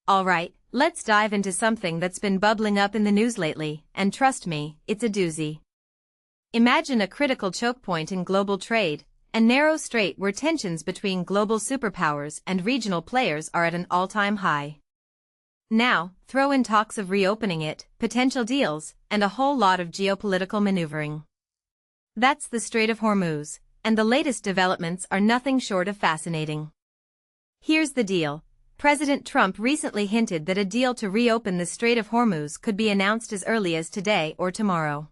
Alright, let's dive into something that's been bubbling up in the news lately, and trust me, it's a doozy. Imagine a critical choke point in global trade, a narrow strait where tensions between global superpowers and regional players are at an all-time high. Now, throw in talks of reopening it, potential deals, and a whole lot of geopolitical maneuvering. That's the Strait of Hormuz, and the latest developments are nothing short of fascinating. Here's the deal. President Trump recently hinted that a deal to reopen the Strait of Hormuz could be announced as early as today or tomorrow.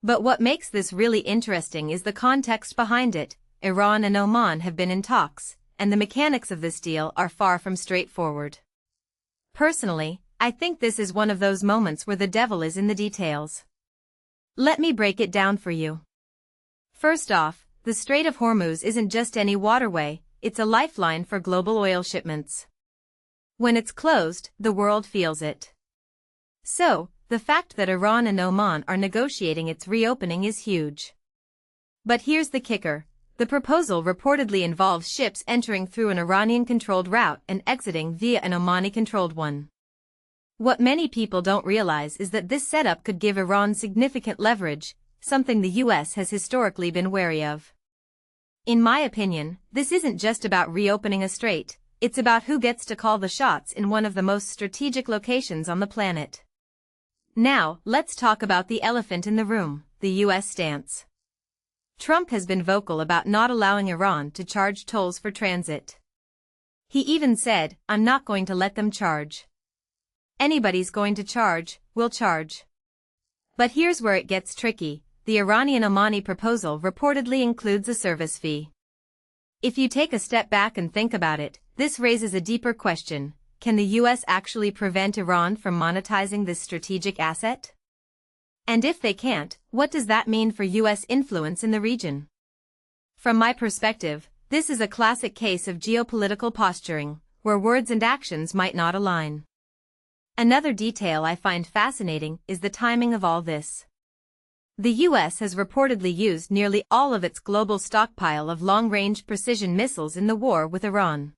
But what makes this really interesting is the context behind it. Iran and Oman have been in talks, and the mechanics of this deal are far from straightforward. Personally, I think this is one of those moments where the devil is in the details. Let me break it down for you. First off, the Strait of Hormuz isn't just any waterway, it's a lifeline for global oil shipments. When it's closed, the world feels it. So, the fact that Iran and Oman are negotiating its reopening is huge. But here's the kicker. The proposal reportedly involves ships entering through an Iranian-controlled route and exiting via an Omani-controlled one. What many people don't realize is that this setup could give Iran significant leverage, something the US has historically been wary of. In my opinion, this isn't just about reopening a strait, it's about who gets to call the shots in one of the most strategic locations on the planet. Now, let's talk about the elephant in the room, the US stance. Trump has been vocal about not allowing Iran to charge tolls for transit. He even said, "I'm not going to let them charge. Anybody's going to charge, we'll charge." But here's where it gets tricky. The Iranian-Omani proposal reportedly includes a service fee. If you take a step back and think about it, this raises a deeper question. Can the US actually prevent Iran from monetizing this strategic asset? And if they can't, what does that mean for US influence in the region? From my perspective, this is a classic case of geopolitical posturing, where words and actions might not align. Another detail I find fascinating is the timing of all this. The US has reportedly used nearly all of its global stockpile of long-range precision missiles in the war with Iran.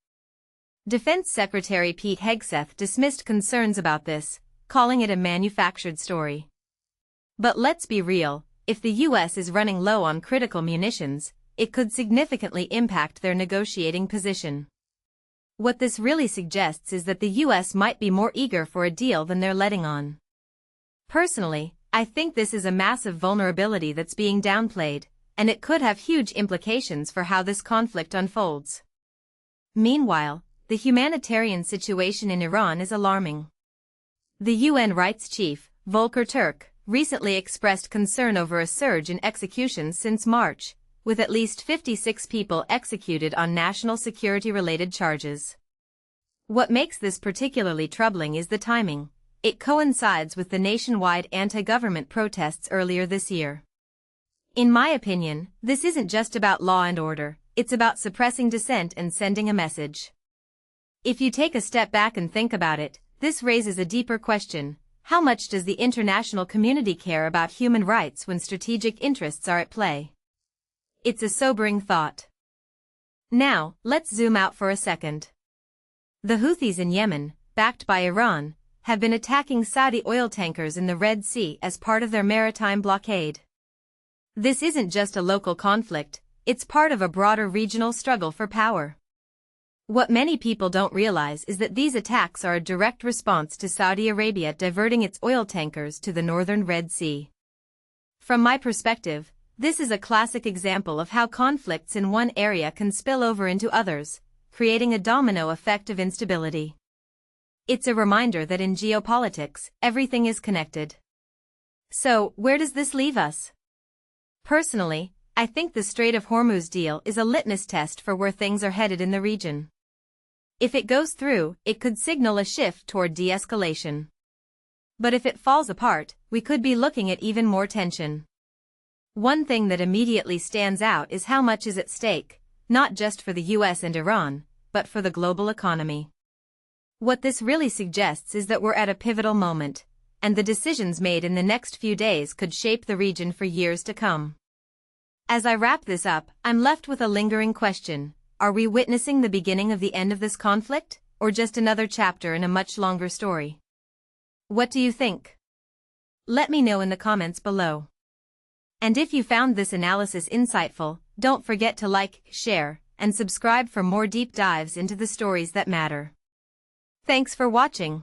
Defense Secretary Pete Hegseth dismissed concerns about this, calling it a manufactured story. But let's be real, if the US is running low on critical munitions, it could significantly impact their negotiating position. What this really suggests is that the US might be more eager for a deal than they're letting on. Personally, I think this is a massive vulnerability that's being downplayed, and it could have huge implications for how this conflict unfolds. Meanwhile, the humanitarian situation in Iran is alarming. The UN rights chief, Volker Turk, recently expressed concern over a surge in executions since March, with at least 56 people executed on national security-related charges. What makes this particularly troubling is the timing. It coincides with the nationwide anti-government protests earlier this year. In my opinion, this isn't just about law and order, it's about suppressing dissent and sending a message. If you take a step back and think about it, this raises a deeper question. How much does the international community care about human rights when strategic interests are at play? It's a sobering thought. Now, let's zoom out for a second. The Houthis in Yemen, backed by Iran, have been attacking Saudi oil tankers in the Red Sea as part of their maritime blockade. This isn't just a local conflict, it's part of a broader regional struggle for power. What many people don't realize is that these attacks are a direct response to Saudi Arabia diverting its oil tankers to the northern Red Sea. From my perspective, this is a classic example of how conflicts in one area can spill over into others, creating a domino effect of instability. It's a reminder that in geopolitics, everything is connected. So, where does this leave us? Personally, I think the Strait of Hormuz deal is a litmus test for where things are headed in the region. If it goes through, it could signal a shift toward de-escalation. But if it falls apart, we could be looking at even more tension. One thing that immediately stands out is how much is at stake, not just for the US and Iran, but for the global economy. What this really suggests is that we're at a pivotal moment, and the decisions made in the next few days could shape the region for years to come. As I wrap this up, I'm left with a lingering question. Are we witnessing the beginning of the end of this conflict, or just another chapter in a much longer story? What do you think? Let me know in the comments below. And if you found this analysis insightful, don't forget to like, share, and subscribe for more deep dives into the stories that matter. Thanks for watching.